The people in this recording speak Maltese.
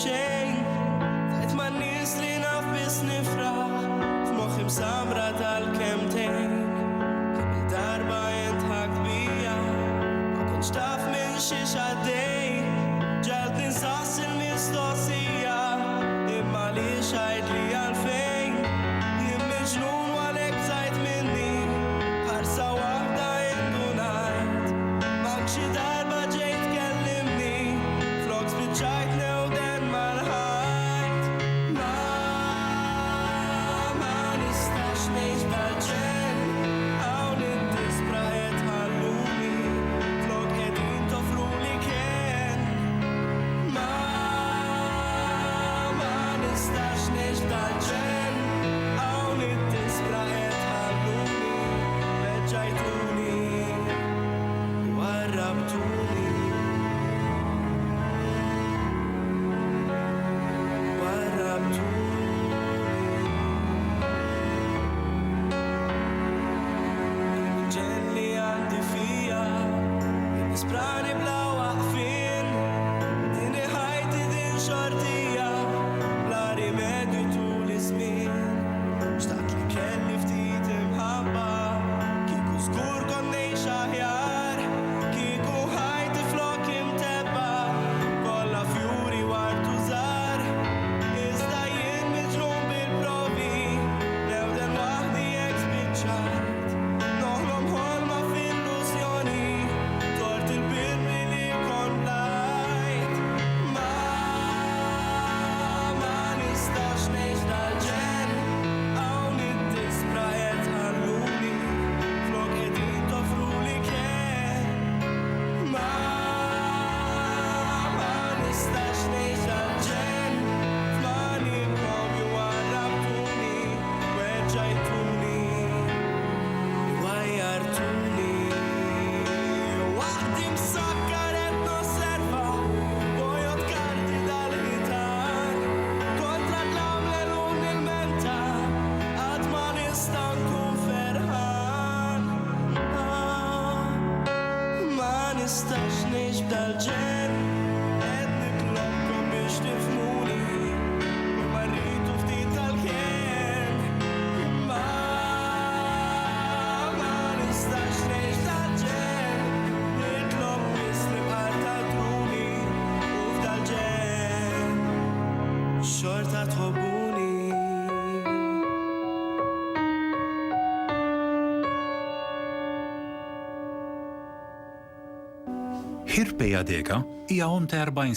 xejn. Tajt ma' nies li naf biss nifraħ, f'moħħi msambra tal-kemtejn. Kemm il-darba jintħakt bija, ma kontx taf minn xiex għaddej. Ġalt ninsass il-mistoqsija, imma li xajd li għalfejn. Jien miġnun u għalhekk żgħid minni, ħarsa waħda indunajt. M'hawn xi darba ġejt tkellimni, flok spiċċajt newden mal-ħajt. Ma nistax ngħix bħal-ġen, hawn id-dispra qed ħalluni, flok qegħdin toffruli kien. Ma nistax ngħix bħal-ġen, hawn id-dispra qed ħalluni, reġġajtuni, warrabtuni. Ġenli għandi fija, nisprani bla waqfin, dini ħajti din xortija, bla rimedju tul iż-żmien. Xtaqt li kelli ftit imħabba, kieku żgur kont ngħix aħjar, kieku ħajti flok imtebba, kollha fjuri wartu żgħar. Iżda jien miġnun bil-provi, newden waħdi hekk spiċċajt. Noħlom ħolma f'illużjoni, tort il-birri li kont blajt. Ma nistax ngħix dal-ġen, hawn id-dispra qed ħalluni, flok qegħdin toffruli kien. Ma nistax ngħix dal-ġen, f'mani propju warrabtuni, weġġajtuni, wajjartuni. Waħdi msakkar qed nosserva, bojot karti dal-ħitan, kontra l-għamler u nil-menta, għad ma nista' nkun ferħan. Ma nistax ngħix b'dal-ġen, qed nitlobkom biex tifhmuni, imma rridu ftit tal-kien. Ma nistax ngħix dal-ġen, nitlob biss li bħal tal-truni, u f'dal-ġen xorta tħobbuni. Hirpeja Deka hija om ta' 40